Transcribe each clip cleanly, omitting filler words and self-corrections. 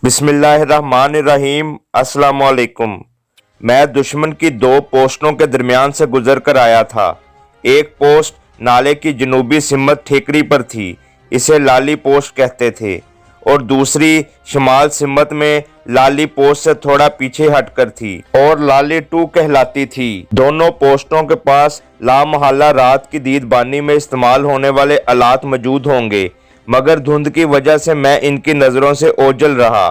बिस्मिल्लाहिर्रहमानिर्रहीम। अस्सलाम वालेकुम। मैं दुश्मन की दो पोस्टों के दरमियान से गुजर कर आया था। एक पोस्ट नाले की जनूबी सिमत ठेकरी पर थी, इसे लाली पोस्ट कहते थे, और दूसरी शमाल सिमत में लाली पोस्ट से थोड़ा पीछे हटकर थी और लाली 2 कहलाती थी। दोनों पोस्टों के पास लामहल्ला रात की दीदबानी में इस्तेमाल होने वाले आलात मौजूद होंगे, मगर धुंध की वजह से मैं इनकी नज़रों से ओझल रहा।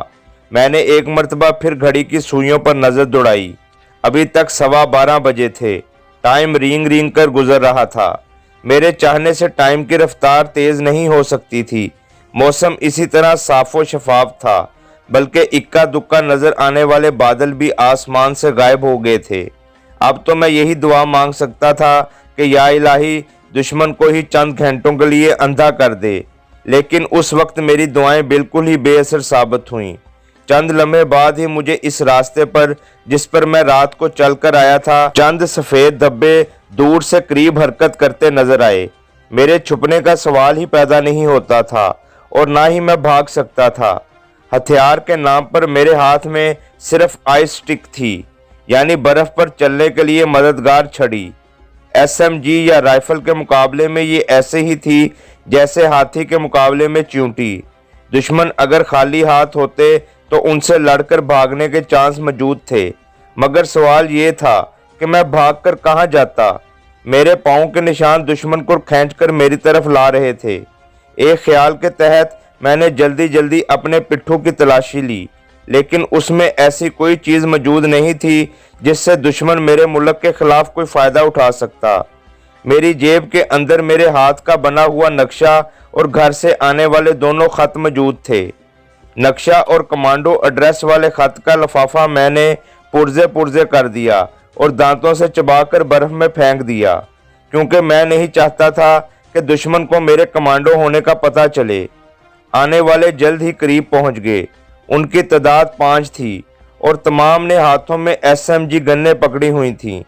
मैंने एक मर्तबा फिर घड़ी की सुइयों पर नज़र दौड़ाई। अभी तक 12:15 बजे थे। टाइम रींग रींग कर गुजर रहा था। मेरे चाहने से टाइम की रफ्तार तेज़ नहीं हो सकती थी। मौसम इसी तरह साफ़ व शफाफ था, बल्कि इक्का दुक्का नज़र आने वाले बादल भी आसमान से गायब हो गए थे। अब तो मैं यही दुआ मांग सकता था कि या इलाही दुश्मन को ही चंद घंटों के लिए अंधा कर दे, लेकिन उस वक्त मेरी दुआएं बिल्कुल ही बेअसर साबित हुईं। चंद लम्हे बाद ही मुझे इस रास्ते पर, जिस पर मैं रात को चलकर आया था, चंद सफ़ेद धब्बे दूर से करीब हरकत करते नजर आए। मेरे छुपने का सवाल ही पैदा नहीं होता था और ना ही मैं भाग सकता था। हथियार के नाम पर मेरे हाथ में सिर्फ आइस स्टिक थी, यानी बर्फ पर चलने के लिए मददगार छड़ी। SMG या राइफल के मुकाबले में ये ऐसे ही थी जैसे हाथी के मुकाबले में चींटी। दुश्मन अगर खाली हाथ होते तो उनसे लड़कर भागने के चांस मौजूद थे, मगर सवाल ये था कि मैं भागकर कहाँ जाता। मेरे पाँव के निशान दुश्मन को खींचकर मेरी तरफ ला रहे थे। एक ख्याल के तहत मैंने जल्दी जल्दी अपने पिट्ठू की तलाशी ली, लेकिन उसमें ऐसी कोई चीज़ मौजूद नहीं थी जिससे दुश्मन मेरे मुल्क के खिलाफ कोई फ़ायदा उठा सकता। मेरी जेब के अंदर मेरे हाथ का बना हुआ नक्शा और घर से आने वाले दोनों खत मौजूद थे। नक्शा और कमांडो एड्रेस वाले खत का लिफाफा मैंने पुर्जे पुर्जे कर दिया और दांतों से चबाकर बर्फ में फेंक दिया, क्योंकि मैं नहीं चाहता था कि दुश्मन को मेरे कमांडो होने का पता चले। आने वाले जल्द ही करीब पहुंच गए। उनकी तादाद 5 थी और तमाम ने हाथों में SMG गन्ने पकड़ी हुई थीं।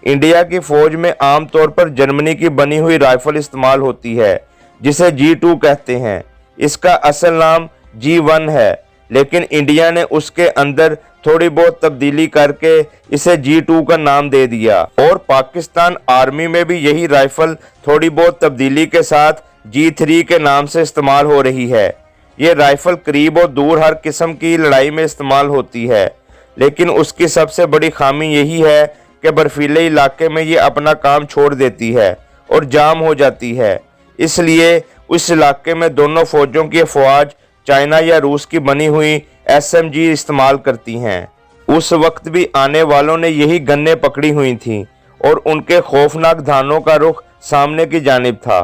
इंडिया की फ़ौज में आम तौर पर जर्मनी की बनी हुई राइफल इस्तेमाल होती है, जिसे G2 कहते हैं। इसका असल नाम G1 है, लेकिन इंडिया ने उसके अंदर थोड़ी बहुत तब्दीली करके इसे G2 का नाम दे दिया, और पाकिस्तान आर्मी में भी यही राइफल थोड़ी बहुत तब्दीली के साथ G3 के नाम से इस्तेमाल हो रही है। ये राइफल करीब और दूर हर किस्म की लड़ाई में इस्तेमाल होती है, लेकिन उसकी सबसे बड़ी खामी यही है कि बर्फीले इलाके में ये अपना काम छोड़ देती है और जाम हो जाती है। इसलिए उस इलाके में दोनों फौजों की अफवाज चाइना या रूस की बनी हुई SMG इस्तेमाल करती हैं। उस वक्त भी आने वालों ने यही गन्ने पकड़ी हुई थीं और उनके खौफनाक धानों का रुख सामने की जानिब था।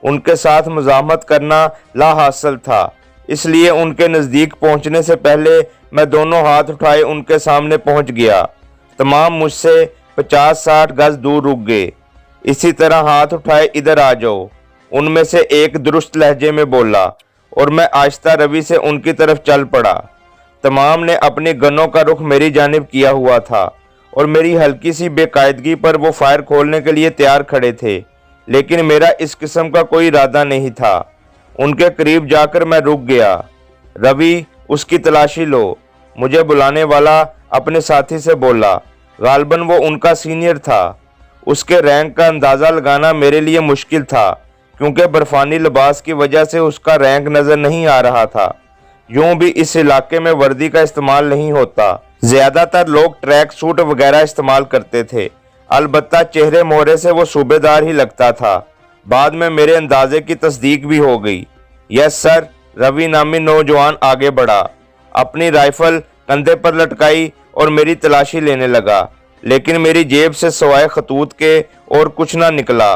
उनके साथ मुज़ाहमत करना लाहासिल था, इसलिए उनके नज़दीक पहुंचने से पहले मैं दोनों हाथ उठाए उनके सामने पहुंच गया। तमाम मुझसे 50-60 गज दूर रुक गए। इसी तरह हाथ उठाए इधर आ जाओ, उनमें से एक दुरुस्त लहजे में बोला, और मैं आहिस्ता रवि से उनकी तरफ चल पड़ा। तमाम ने अपनी गनों का रुख मेरी जानिब किया हुआ था और मेरी हल्की सी बेकायदगी पर वो फायर खोलने के लिए तैयार खड़े थे, लेकिन मेरा इस किस्म का कोई इरादा नहीं था। उनके करीब जाकर मैं रुक गया। रवि, उसकी तलाशी लो, मुझे बुलाने वाला अपने साथी से बोला। गालबन वो उनका सीनियर था। उसके रैंक का अंदाज़ा लगाना मेरे लिए मुश्किल था, क्योंकि बर्फानी लिबास की वजह से उसका रैंक नज़र नहीं आ रहा था। यूं भी इस इलाके में वर्दी का इस्तेमाल नहीं होता। ज़्यादातर लोग ट्रैक सूट वगैरह इस्तेमाल करते थे। अलबत्ता चेहरे मोहरे से वो सूबेदार ही लगता था। बाद में मेरे अंदाजे की तस्दीक भी हो गई। यस सर, रवि नामी नौजवान आगे बढ़ा, अपनी राइफल कंधे पर लटकाई और मेरी तलाशी लेने लगा, लेकिन मेरी जेब से सवाए खतूत के और कुछ ना निकला।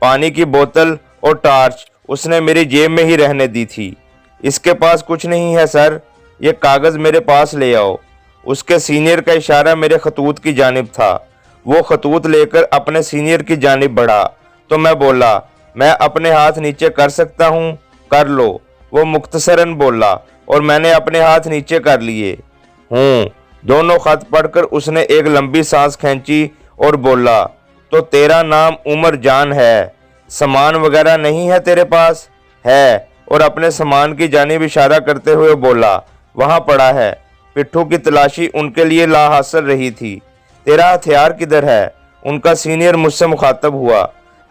पानी की बोतल और टार्च उसने मेरी जेब में ही रहने दी थी। इसके पास कुछ नहीं है सर, ये कागज़ मेरे पास ले आओ। उसके सीनियर का इशारा मेरे खतूत की जानिब था। वो खतूत लेकर अपने सीनियर की जानिब बढ़ा तो मैं बोला, मैं अपने हाथ नीचे कर सकता हूँ? कर लो, वो मुख्तसरन बोला, और मैंने अपने हाथ नीचे कर लिए। दोनों खत पढ़कर उसने एक लंबी सांस खींची और बोला, तो तेरा नाम उमर जान है, सामान वगैरह नहीं है तेरे पास? है, और अपने सामान की जानिब इशारा करते हुए बोला, वहाँ पड़ा है। पिट्ठू की तलाशी उनके लिए लाहासिल रही थी। तेरा हथियार किधर है? उनका सीनियर मुझसे मुखातब हुआ।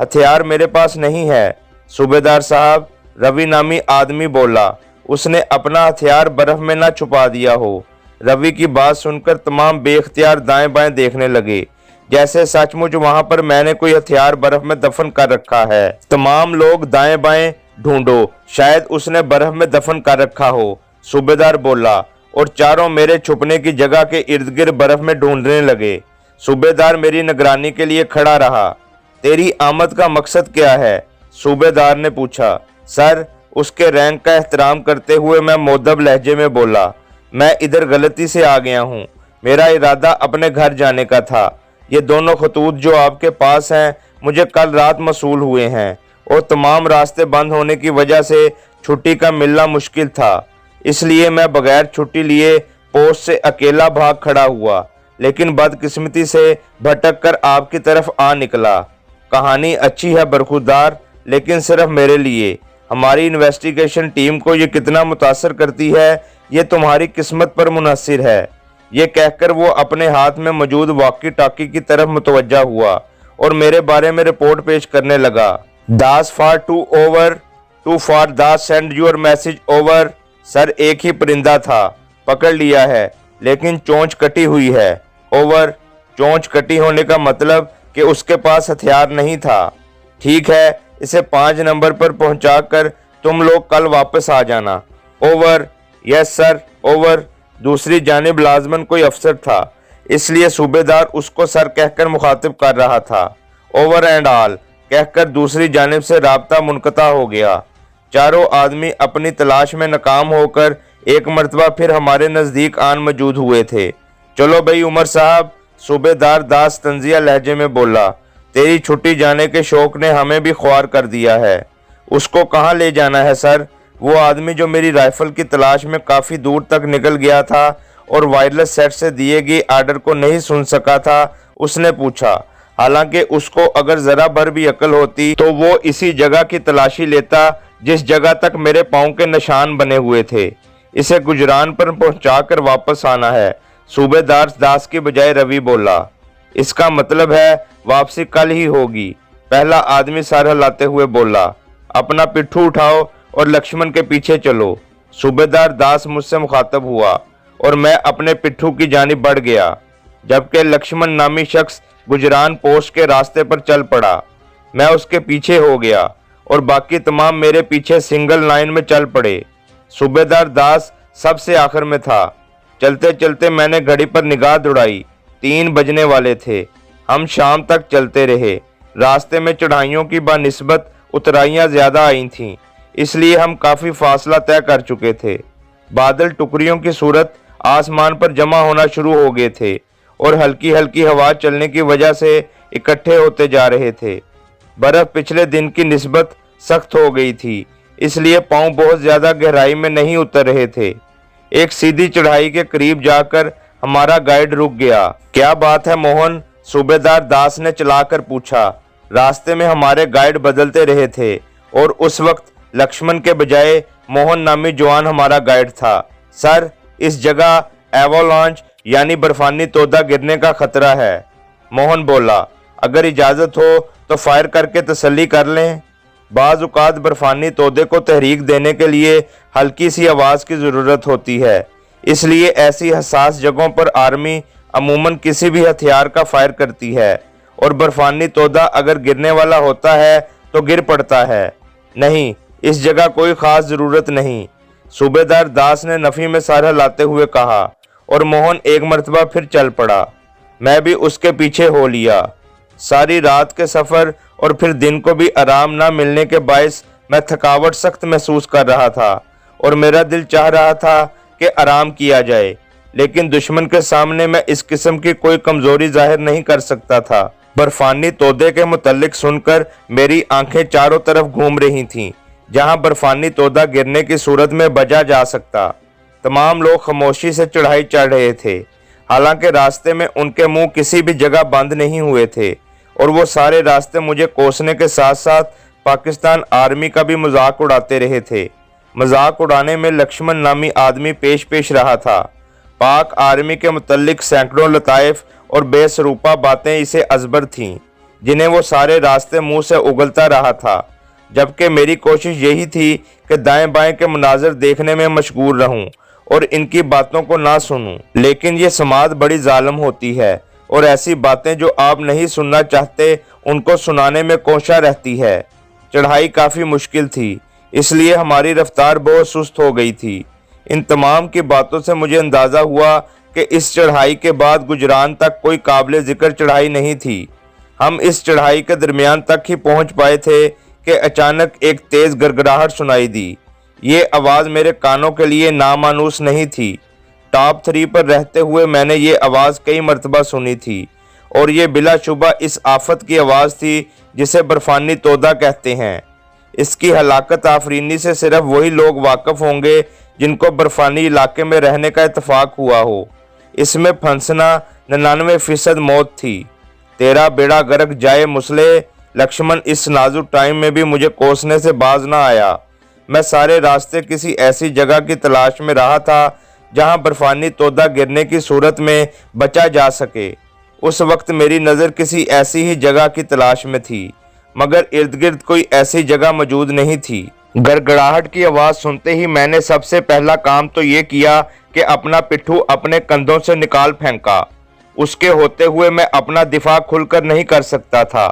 हथियार मेरे पास नहीं है सूबेदार साहब, रवि नामी आदमी बोला। उसने अपना हथियार बर्फ में ना छुपा दिया हो। रवि की बात सुनकर तमाम बेख्तियार दाएं बाएं देखने लगे, जैसे सचमुच वहां पर मैंने कोई हथियार बर्फ में दफन कर रखा है। तमाम लोग दाएं बाएं ढूंढो, शायद उसने बर्फ में दफन कर रखा हो, सूबेदार बोला, और चारों मेरे छुपने की जगह के इर्द गिर्द बर्फ में ढूंढने लगे। सूबेदार मेरी निगरानी के लिए खड़ा रहा। तेरी आमद का मकसद क्या है? सूबेदार ने पूछा। सर, उसके रैंक का एहतराम करते हुए मैं मोदब लहजे में बोला, मैं इधर गलती से आ गया हूँ। मेरा इरादा अपने घर जाने का था। ये दोनों खतूत जो आपके पास हैं मुझे कल रात मसूल हुए हैं और तमाम रास्ते बंद होने की वजह से छुट्टी का मिलना मुश्किल था। इसलिए मैं बगैर छुट्टी लिए पोस्ट से अकेला भाग खड़ा हुआ, लेकिन बदकिस्मती से भटक कर आपकी तरफ आ निकला। कहानी अच्छी है बरखुरदार, लेकिन सिर्फ मेरे लिए। हमारी इन्वेस्टिगेशन टीम को ये कितना मुतासर करती है ये तुम्हारी किस्मत पर मुनहसिर है। ये कहकर वो अपने हाथ में मौजूद वॉकी टॉकी की तरफ मुतवज्जा हुआ और मेरे बारे में रिपोर्ट पेश करने लगा। This four two over, two four this send your message over. Sir, एक ही परिंदा था, पकड़ लिया है, लेकिन चोंच कटी हुई है। ओवर। चोंच कटी होने का मतलब कि उसके पास हथियार नहीं था। ठीक है, इसे 5 नंबर पर पहुंचाकर तुम लोग कल वापस आ जाना। ओवर। Yes sir, over. दूसरी जानिब लाजमन कोई अफसर था, इसलिए सूबेदार उसको सर कहकर मुखातिब कर रहा था। ओवर एंड ऑल कहकर दूसरी जानिब से राब्ता मुनक़ता हो गया। चारों आदमी अपनी तलाश में नाकाम होकर एक मर्तबा फिर हमारे नज़दीक आन मौजूद हुए थे। चलो भाई उमर साहब, सूबेदार दास तंजिया लहजे में बोला, तेरी छुट्टी जाने के शौक ने हमें भी ख्वार कर दिया है। उसको कहाँ ले जाना है सर? वो आदमी जो मेरी राइफल की तलाश में काफ़ी दूर तक निकल गया था और वायरलेस सेट से दिए गए आर्डर को नहीं सुन सका था, उसने पूछा। हालांकि उसको अगर ज़रा भर भी अकल होती तो वो इसी जगह की तलाशी लेता जिस जगह तक मेरे पाँव के निशान बने हुए थे। इसे गुजरान पर पहुंचाकर वापस आना है, सूबेदार दास के बजाय रवि बोला। इसका मतलब है वापसी कल ही होगी, पहला आदमी सर हिलाते हुए बोला। अपना पिट्ठू उठाओ और लक्ष्मण के पीछे चलो। सूबेदार दास मुझसे मुखातब हुआ और मैं अपने पिट्ठू की जानिब बढ़ गया, जबकि लक्ष्मण नामी शख्स गुजरान पोस्ट के रास्ते पर चल पड़ा। मैं उसके पीछे हो गया और बाकी तमाम मेरे पीछे सिंगल लाइन में चल पड़े। सूबेदार दास सबसे आखिर में था। चलते चलते मैंने घड़ी पर निगाह दौड़ाई, 3 बजने वाले थे। हम शाम तक चलते रहे। रास्ते में चढ़ाइयों की बानिस्बत उतराइयाँ ज़्यादा आई थीं, इसलिए हम काफ़ी फासला तय कर चुके थे। बादल टुकड़ियों की सूरत आसमान पर जमा होना शुरू हो गए थे और हल्की हल्की हवा चलने की वजह से इकट्ठे होते जा रहे थे। बर्फ़ पिछले दिन की निस्बत सख्त हो गई थी, इसलिए पाँव बहुत ज़्यादा गहराई में नहीं उतर रहे थे। एक सीधी चढ़ाई के करीब जाकर हमारा गाइड रुक गया। क्या बात है मोहन? सूबेदार दास ने चलाकर पूछा। रास्ते में हमारे गाइड बदलते रहे थे और उस वक्त लक्ष्मण के बजाय मोहन नामी जवान हमारा गाइड था। सर, इस जगह एवोलांच यानी बर्फानी तोदा गिरने का खतरा है, मोहन बोला। अगर इजाज़त हो तो फायर करके तसल्ली कर लें। बाज़ औक़ात बर्फानी तोदे को तहरीक देने के लिए हल्की सी आवाज़ की ज़रूरत होती है, इसलिए ऐसी हसास जगहों पर आर्मी अमूमन किसी भी हथियार का फायर करती है और बर्फानी तोदा अगर गिरने वाला होता है तो गिर पड़ता है। नहीं, इस जगह कोई ख़ास ज़रूरत नहीं, सूबेदार दास ने नफ़ी में सर हिलाते हुए कहा और मोहन एक मरतबा फिर चल पड़ा। मैं भी उसके पीछे हो लिया। सारी रात के सफ़र और फिर दिन को भी आराम ना मिलने के बायस मैं थकावट सख्त महसूस कर रहा था और मेरा दिल चाह रहा था कि आराम किया जाए, लेकिन दुश्मन के सामने मैं इस किस्म की कोई कमज़ोरी जाहिर नहीं कर सकता था। बर्फानी तोदे के मुतल्लिक सुनकर मेरी आंखें चारों तरफ घूम रही थीं, जहां बर्फानी तोदा गिरने की सूरत में बजा जा सकता। तमाम लोग खामोशी से चढ़ाई चढ़ रहे थे, हालांकि रास्ते में उनके मुंह किसी भी जगह बंद नहीं हुए थे और वो सारे रास्ते मुझे कोसने के साथ साथ पाकिस्तान आर्मी का भी मजाक उड़ाते रहे थे। मजाक उड़ाने में लक्ष्मण नामी आदमी पेश रहा था। पाक आर्मी के मुतल्लिक सैकड़ों लताइफ और बेसरूपा बातें इसे अजबर थीं, जिन्हें वो सारे रास्ते मुंह से उगलता रहा था, जबकि मेरी कोशिश यही थी कि दाएं बाएं के मुनाज़र देखने में मशगूल रहूं और इनकी बातों को ना सुनूं। लेकिन ये समाज बड़ी जालिम होती है और ऐसी बातें जो आप नहीं सुनना चाहते उनको सुनाने में कोशा रहती है। चढ़ाई काफ़ी मुश्किल थी, इसलिए हमारी रफ्तार बहुत सुस्त हो गई थी। इन तमाम की बातों से मुझे अंदाज़ा हुआ कि इस चढ़ाई के बाद गुजरान तक कोई काबिल ज़िक्र चढ़ाई नहीं थी। हम इस चढ़ाई के दरमियान तक ही पहुंच पाए थे कि अचानक एक तेज़ गड़गड़ाहट सुनाई दी। ये आवाज़ मेरे कानों के लिए नामानूस नहीं थी। टॉप 3 पर रहते हुए मैंने ये आवाज़ कई मरतबा सुनी थी और ये बिलाशुबा इस आफत की आवाज़ थी जिसे बर्फानी तोदा कहते हैं। इसकी हलाकत आफरीनी से सिर्फ वही लोग वाकिफ़ होंगे जिनको बर्फानी इलाके में रहने का इत्तफाक हुआ हो। इसमें फंसना 99% मौत थी। तेरा बेड़ा गर्क जाए मुसले, लक्ष्मण इस नाजुक टाइम में भी मुझे कोसने से बाज ना आया। मैं सारे रास्ते किसी ऐसी जगह की तलाश में रहा था जहां बर्फानी तोदा गिरने की सूरत में बचा जा सके। उस वक्त मेरी नज़र किसी ऐसी ही जगह की तलाश में थी, मगर इर्द गिर्द कोई ऐसी जगह मौजूद नहीं थी। गड़गड़ाहट की आवाज़ सुनते ही मैंने सबसे पहला काम तो ये किया कि अपना पिट्ठू अपने कंधों से निकाल फेंका। उसके होते हुए मैं अपना दिफा खुलकर नहीं कर सकता था।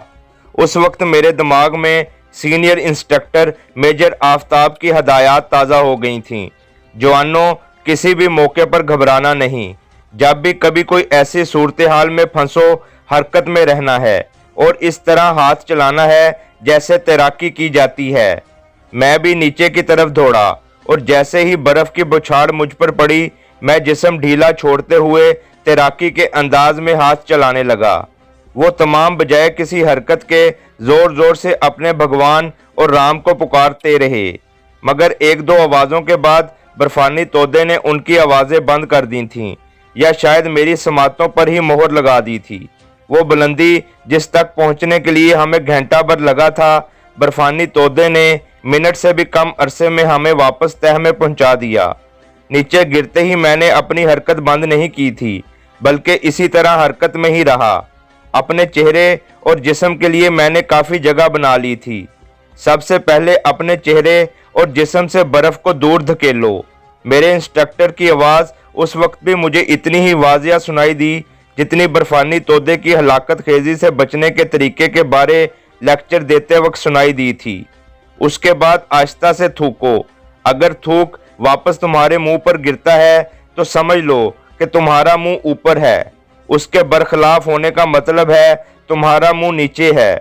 उस वक्त मेरे दिमाग में सीनियर इंस्ट्रक्टर मेजर आफ्ताब की हदायत ताज़ा हो गई थीं। जवानों, किसी भी मौके पर घबराना नहीं। जब भी कभी कोई ऐसी सूरत हाल में फंसो, हरकत में रहना है और इस तरह हाथ चलाना है जैसे तैराकी की जाती है। मैं भी नीचे की तरफ दौड़ा और जैसे ही बर्फ़ की बौछार मुझ पर पड़ी, मैं जिस्म ढीला छोड़ते हुए तैराकी के अंदाज में हाथ चलाने लगा। वो तमाम बजाय किसी हरकत के ज़ोर ज़ोर से अपने भगवान और राम को पुकारते रहे, मगर एक दो आवाज़ों के बाद बर्फानी तोदे ने उनकी आवाज़ें बंद कर दी थीं, या शायद मेरी समातों पर ही मोहर लगा दी थी। वो बुलंदी जिस तक पहुंचने के लिए हमें घंटा भर लगा था, बर्फानी तोदे ने मिनट से भी कम अरसे में हमें वापस तह में पहुंचा दिया। नीचे गिरते ही मैंने अपनी हरकत बंद नहीं की थी, बल्कि इसी तरह हरकत में ही रहा। अपने चेहरे और जिस्म के लिए मैंने काफ़ी जगह बना ली थी। सबसे पहले अपने चेहरे और जिस्म से बर्फ़ को दूर धकेलो। मेरे इंस्ट्रक्टर की आवाज़ उस वक्त भी मुझे इतनी ही वाज़िया सुनाई दी जितनी बर्फानी तोदे की हलाकत खेजी से बचने के तरीके के बारे लेक्चर देते वक्त सुनाई दी थी। उसके बाद आहिस्ता से थूको। अगर थूक वापस तुम्हारे मुंह पर गिरता है तो समझ लो कि तुम्हारा मुंह ऊपर है। उसके बरखिलाफ होने का मतलब है तुम्हारा मुंह नीचे है।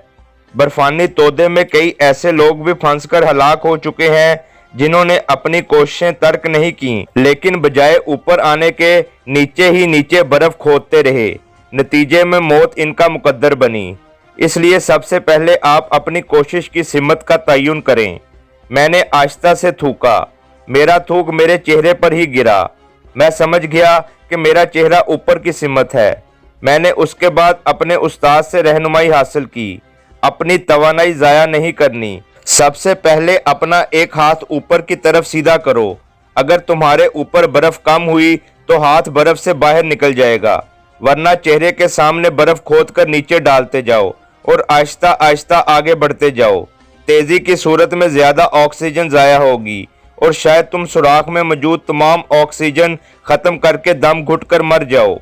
बर्फानी तोदे में कई ऐसे लोग भी फंसकर हलाक हो चुके हैं जिन्होंने अपनी कोशिशें तर्क नहीं की, लेकिन बजाय ऊपर आने के नीचे ही नीचे बर्फ खोदते रहे। नतीजे में मौत इनका मुकद्दर बनी। इसलिए सबसे पहले आप अपनी कोशिश की सिमत का तयन करें। मैंने आहिस्ता से थूका। मेरा थूक मेरे चेहरे पर ही गिरा। मैं समझ गया कि मेरा चेहरा ऊपर की सिमत है। मैंने उसके बाद अपने उस्ताद से रहनुमाई हासिल की। अपनी तवानाई ज़ाया नहीं करनी। सबसे पहले अपना एक हाथ ऊपर की तरफ सीधा करो। अगर तुम्हारे ऊपर बर्फ़ कम हुई तो हाथ बर्फ़ से बाहर निकल जाएगा, वरना चेहरे के सामने बर्फ़ खोद कर नीचे डालते जाओ और आहिस्ता आहिस्ता आगे बढ़ते जाओ। तेज़ी की सूरत में ज़्यादा ऑक्सीजन ज़ाया होगी और शायद तुम सुराख में मौजूद तमाम ऑक्सीजन ख़त्म करके दम घुटकर मर जाओ।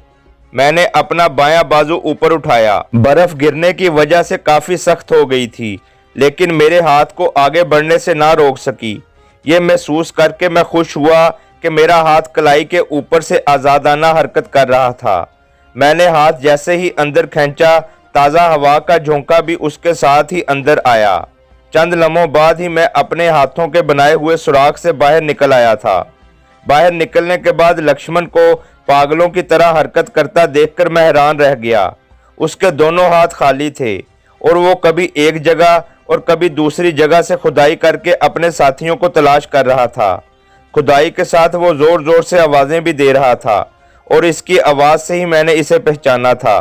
मैंने अपना बायां बाजू ऊपर उठाया। बर्फ़ गिरने की वजह से काफ़ी सख्त हो गई थी, लेकिन मेरे हाथ को आगे बढ़ने से ना रोक सकी। ये महसूस करके मैं खुश हुआ कि मेरा हाथ कलाई के ऊपर से आज़ादाना हरकत कर रहा था। मैंने हाथ जैसे ही अंदर खींचा, ताज़ा हवा का झोंका भी उसके साथ ही अंदर आया। चंद लम्हों बाद ही मैं अपने हाथों के बनाए हुए सुराख से बाहर निकल आया था। बाहर निकलने के बाद लक्ष्मण को पागलों की तरह हरकत करता देखकर मैं हैरान रह गया। उसके दोनों हाथ खाली थे और वो कभी एक जगह और कभी दूसरी जगह से खुदाई करके अपने साथियों को तलाश कर रहा था। खुदाई के साथ वो जोर जोर से आवाज़ें भी दे रहा था और इसकी आवाज़ से ही मैंने इसे पहचाना था।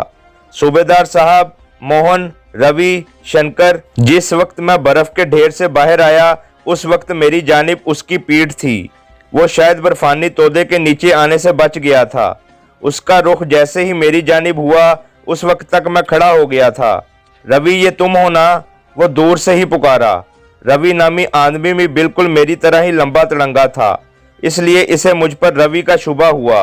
सूबेदार साहब, मोहन, रवि, शंकर। जिस वक्त मैं बर्फ़ के ढेर से बाहर आया उस वक्त मेरी जानिब उसकी पीठ थी। वो शायद बर्फानी तोदे के नीचे आने से बच गया था। उसका रुख जैसे ही मेरी जानिब हुआ, उस वक्त तक मैं खड़ा हो गया था। रवि, ये तुम हो ना? वो दूर से ही पुकारा। रवि नामी आदमी भी बिल्कुल मेरी तरह ही लंबा तड़ंगा था, इसलिए इसे मुझ पर रवि का शुबा हुआ।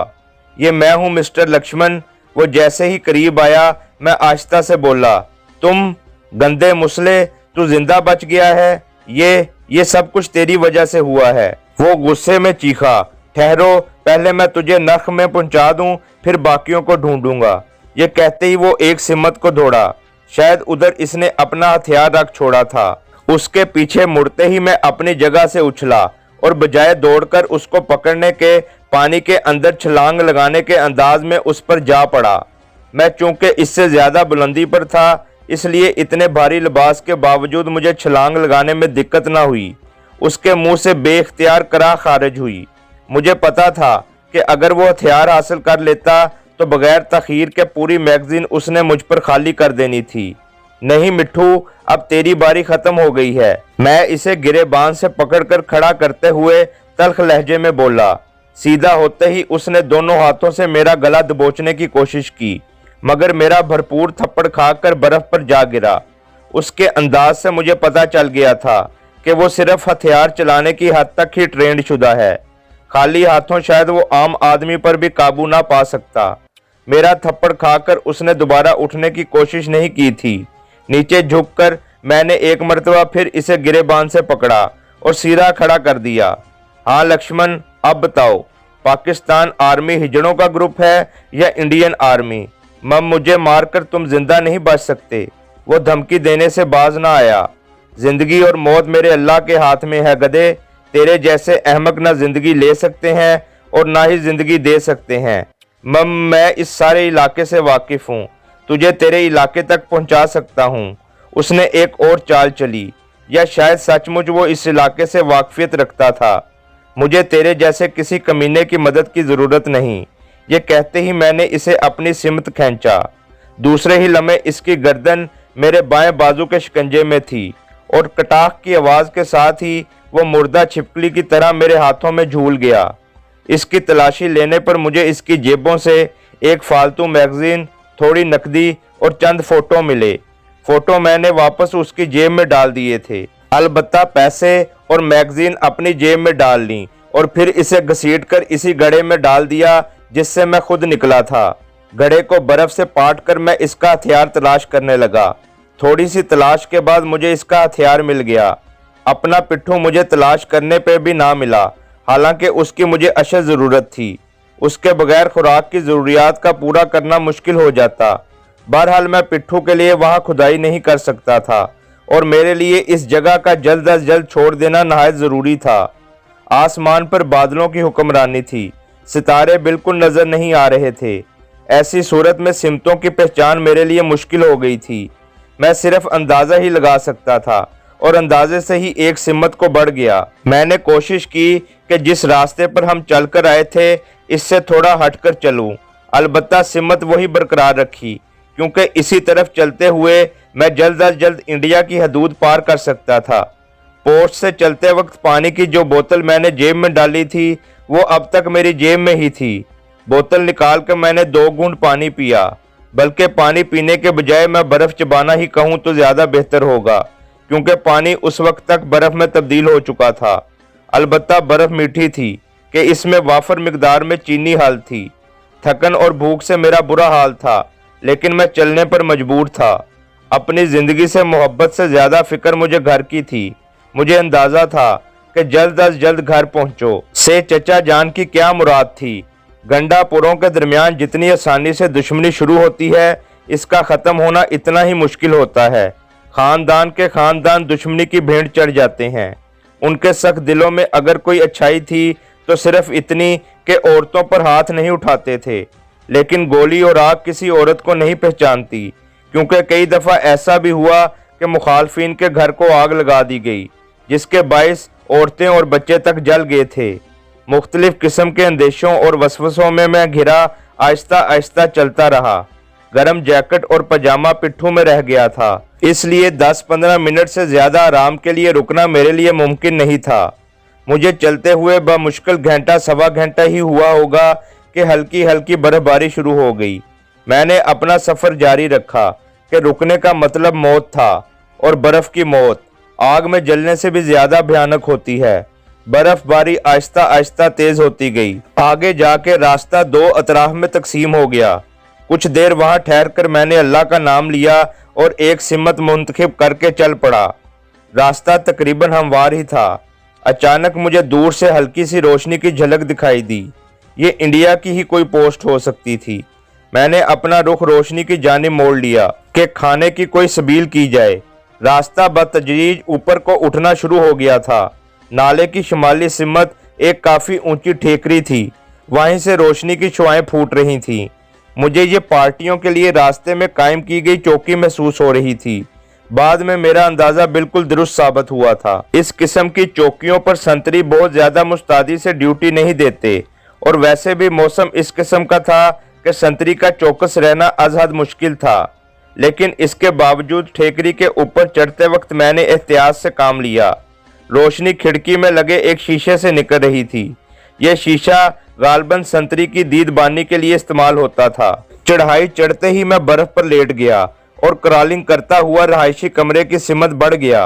ये मैं हूँ मिस्टर लक्ष्मण। वो जैसे ही करीब आया, मैं आहिस्ता से बोला, तुम गंदे मुसले, तू जिंदा बच गया है। ये सब कुछ तेरी वजह से हुआ है। वो गुस्से में चीखा, ठहरो, पहले मैं तुझे नर्क में पहुंचा दूं, फिर बाकियों को ढूंढूंगा। ये कहते ही वो एक सिमत को दौड़ा। शायद उधर इसने अपना हथियार रख छोड़ा था। उसके पीछे मुड़ते ही मैं अपनी जगह से उछला और बजाय दौड़कर उसको पकड़ने के, पानी के अंदर छलांग लगाने के अंदाज में उस पर जा पड़ा। मैं चूंकि इससे ज्यादा बुलंदी पर था, इसलिए इतने भारी लिबास के बावजूद मुझे छलांग लगाने में दिक्कत ना हुई। उसके मुंह से बेख्तियार कराह खारिज हुई। मुझे पता था कि अगर वो हथियार हासिल कर लेता तो बगैर तखीर के पूरी मैगजीन उसने मुझ पर खाली कर देनी थी। नहीं मिट्ठू, अब तेरी बारी खत्म हो गई है। मैं इसे गिरेबान से पकड़कर खड़ा करते हुए तल्ख लहजे में बोला। सीधा होते ही उसने दोनों हाथों से मेरा गला दबोचने की कोशिश की, मगर मेरा भरपूर थप्पड़ खाकर बर्फ पर जा गिरा। उसके अंदाज से मुझे पता चल गया था कि वो सिर्फ हथियार चलाने की हद तक ही ट्रेंड शुदा है। खाली हाथों शायद वो आम आदमी पर भी काबू ना पा सकता। मेरा थप्पड़ खाकर उसने दोबारा उठने की कोशिश नहीं की थी। नीचे झुककर मैंने एक मर्तबा फिर इसे गिरेबान से पकड़ा और सीधा खड़ा कर दिया। हाँ लक्ष्मण, अब बताओ, पाकिस्तान आर्मी हिजड़ों का ग्रुप है या इंडियन आर्मी? मुझे मारकर तुम जिंदा नहीं बच सकते। वो धमकी देने से बाज ना आया। जिंदगी और मौत मेरे अल्लाह के हाथ में है गधे। तेरे जैसे अहमक ना जिंदगी ले सकते हैं और ना ही जिंदगी दे सकते हैं। मैं इस सारे इलाके से वाकिफ हूँ, तुझे तेरे इलाके तक पहुंचा सकता हूँ। उसने एक और चाल चली, या शायद सचमुच वो इस इलाके से वाकफियत रखता था। मुझे तेरे जैसे किसी कमीने की मदद की जरूरत नहीं। ये कहते ही मैंने इसे अपनी सिमत खींचा। दूसरे ही लम्हे इसकी गर्दन मेरे बाएं बाजू के शिकंजे में थी और कटाख की आवाज के साथ ही वो मुर्दा छिपकली की तरह मेरे हाथों में झूल गया। इसकी तलाशी लेने पर मुझे इसकी जेबों से एक फालतू मैगजीन, थोड़ी नकदी और चंद फोटो मिले। फोटो मैंने वापस उसकी जेब में डाल दिए थे। अलबत्ता पैसे और मैगजीन अपनी जेब में डाल ली और फिर इसे घसीटकर इसी गड्ढे में डाल दिया जिससे मैं खुद निकला था। गड्ढे को बर्फ से पाट कर मैं इसका हथियार तलाश करने लगा। थोड़ी सी तलाश के बाद मुझे इसका हथियार मिल गया। अपना पिट्ठू मुझे तलाश करने पे भी ना मिला, हालांकि उसकी मुझे अशद ज़रूरत थी। उसके बगैर खुराक की ज़रूरियात का पूरा करना मुश्किल हो जाता। बहरहाल मैं पिट्ठू के लिए वहाँ खुदाई नहीं कर सकता था और मेरे लिए इस जगह का जल्द अज जल्द छोड़ देना नहायत ज़रूरी था। आसमान पर बादलों की हुक्मरानी थी। सितारे बिल्कुल नज़र नहीं आ रहे थे। ऐसी सूरत में सिमतों की पहचान मेरे लिए मुश्किल हो गई थी। मैं सिर्फ अंदाज़ा ही लगा सकता था और अंदाजे से ही एक सिमत को बढ़ गया। मैंने कोशिश की कि जिस रास्ते पर हम चलकर आए थे इससे थोड़ा हटकर चलूं। अलबत्ता सिमत वही बरकरार रखी, क्योंकि इसी तरफ चलते हुए मैं जल्द अज जल्द इंडिया की हदूद पार कर सकता था। पोस्ट से चलते वक्त पानी की जो बोतल मैंने जेब में डाली थी वो अब तक मेरी जेब में ही थी। बोतल निकाल कर मैंने 2 घूंट पानी पिया, बल्कि पानी पीने के बजाय मैं बर्फ चबाना ही कहूँ तो ज्यादा बेहतर होगा, क्योंकि पानी उस वक्त तक बर्फ में तब्दील हो चुका था। अलबत्ता बर्फ मीठी थी कि इसमें वाफर मिकदार में चीनी हाल थी। थकन और भूख से मेरा बुरा हाल था, लेकिन मैं चलने पर मजबूर था। अपनी जिंदगी से मोहब्बत से ज्यादा फिक्र मुझे घर की थी। मुझे अंदाजा था कि जल्द अज जल्द घर पहुंचो से चचा जान की क्या मुराद थी। गंडापुरों के दरमियान जितनी आसानी से दुश्मनी शुरू होती है, इसका ख़त्म होना इतना ही मुश्किल होता है। ख़ानदान के ख़ानदान दुश्मनी की भेंट चढ़ जाते हैं। उनके सख्त दिलों में अगर कोई अच्छाई थी तो सिर्फ इतनी कि औरतों पर हाथ नहीं उठाते थे, लेकिन गोली और आग किसी औरत को नहीं पहचानती, क्योंकि कई दफ़ा ऐसा भी हुआ कि मुखालफिन के घर को आग लगा दी गई, जिसके बाइस औरतें और बच्चे तक जल गए थे। मुख्तलिफ किस्म के अंदेशों और वसवसों में मैं घिरा आहिस्ता आहिस्ता चलता रहा। गर्म जैकेट और पजामा पिट्ठू में रह गया था, इसलिए 10-15 मिनट से ज़्यादा आराम के लिए रुकना मेरे लिए मुमकिन नहीं था। मुझे चलते हुए बमुश्किल घंटा सवा घंटा ही हुआ होगा कि हल्की हल्की बर्फबारी शुरू हो गई। मैंने अपना सफ़र जारी रखा कि रुकने का मतलब मौत था, और बर्फ़ की मौत आग में जलने से भी ज़्यादा भयानक होती है। बर्फबारी आहिस्ता आहिस्ता तेज़ होती गई। आगे जाके रास्ता दो अतराफ में तकसीम हो गया। कुछ देर वहाँ ठहर कर मैंने अल्लाह का नाम लिया और एक सिमत मुंतखब करके चल पड़ा। रास्ता तकरीबन हमवार ही था। अचानक मुझे दूर से हल्की सी रोशनी की झलक दिखाई दी। ये इंडिया की ही कोई पोस्ट हो सकती थी। मैंने अपना रुख रोशनी की जानिब मोड़ लिया कि खाने की कोई सबील की जाए। रास्ता बतदरीज ऊपर को उठना शुरू हो गया था। नाले की शुमाली सिमत एक काफ़ी ऊंची ठेकरी थी, वहीं से रोशनी की शुआएं फूट रही थीं। मुझे ये पार्टियों के लिए रास्ते में कायम की गई चौकी महसूस हो रही थी। बाद में मेरा अंदाज़ा बिल्कुल दुरुस्त साबित हुआ था। इस किस्म की चौकियों पर संतरी बहुत ज़्यादा मुस्तैदी से ड्यूटी नहीं देते, और वैसे भी मौसम इस किस्म का था कि संतरी का चौकस रहना अज़हद मुश्किल था। लेकिन इसके बावजूद ठेकरी के ऊपर चढ़ते वक्त मैंने एहतियात से काम लिया। रोशनी खिड़की में लगे एक शीशे से निकल रही थी। यह शीशा गालबन संतरी की दीदबानी के लिए इस्तेमाल होता था। चढ़ाई चढ़ते ही मैं बर्फ पर लेट गया और क्रॉलिंग करता हुआ रहायशी कमरे की सिमत बढ़ गया।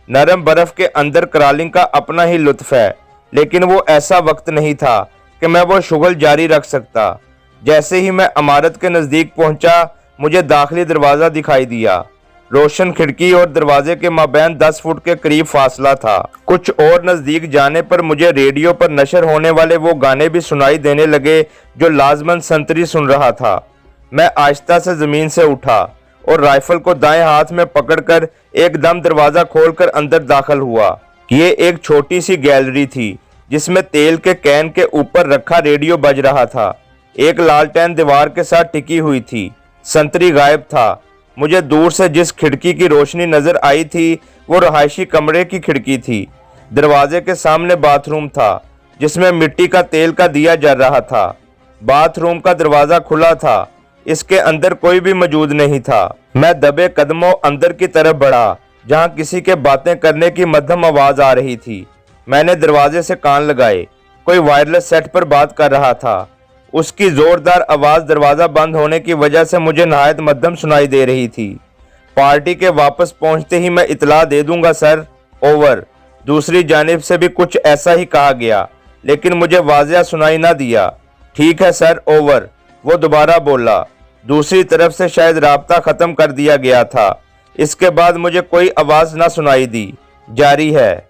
नरम बर्फ के अंदर क्रॉलिंग का अपना ही लुत्फ है, लेकिन वो ऐसा वक्त नहीं था कि मैं वो शुगल जारी रख सकता। जैसे ही मैं इमारत के नज़दीक पहुंचा, मुझे दाखिली दरवाज़ा दिखाई दिया। रोशन खिड़की और दरवाजे के माबैन 10 फुट के करीब फासला था। कुछ और नज़दीक जाने पर मुझे रेडियो पर नशर होने वाले वो गाने भी सुनाई देने लगे जो लाजमन संतरी सुन रहा था। मैं आहिस्ता से ज़मीन से उठा और राइफल को दाएं हाथ में पकड़कर एकदम दरवाज़ा खोलकर अंदर दाखिल हुआ। ये एक छोटी सी गैलरी थी जिसमें तेल के कैन के ऊपर रखा रेडियो बज रहा था। एक लालटेन दीवार के साथ टिकी हुई थी। संतरी गायब था। मुझे दूर से जिस खिड़की की रोशनी नजर आई थी वो रहायशी कमरे की खिड़की थी। दरवाजे के सामने बाथरूम था जिसमें मिट्टी का तेल का दिया जल रहा था। बाथरूम का दरवाज़ा खुला था। इसके अंदर कोई भी मौजूद नहीं था। मैं दबे कदमों अंदर की तरफ बढ़ा जहां किसी के बातें करने की मध्यम आवाज़ आ रही थी। मैंने दरवाजे से कान लगाए। कोई वायरलेस सेट पर बात कर रहा था। उसकी जोरदार आवाज़ दरवाज़ा बंद होने की वजह से मुझे नहायत मध्यम सुनाई दे रही थी। पार्टी के वापस पहुंचते ही मैं इतला दे दूंगा सर, ओवर। दूसरी जानिब से भी कुछ ऐसा ही कहा गया, लेकिन मुझे वाज़िया सुनाई ना दिया। ठीक है सर, ओवर, वो दोबारा बोला। दूसरी तरफ से शायद राब्ता ख़त्म कर दिया गया था। इसके बाद मुझे कोई आवाज़ ना सुनाई दी। जारी है।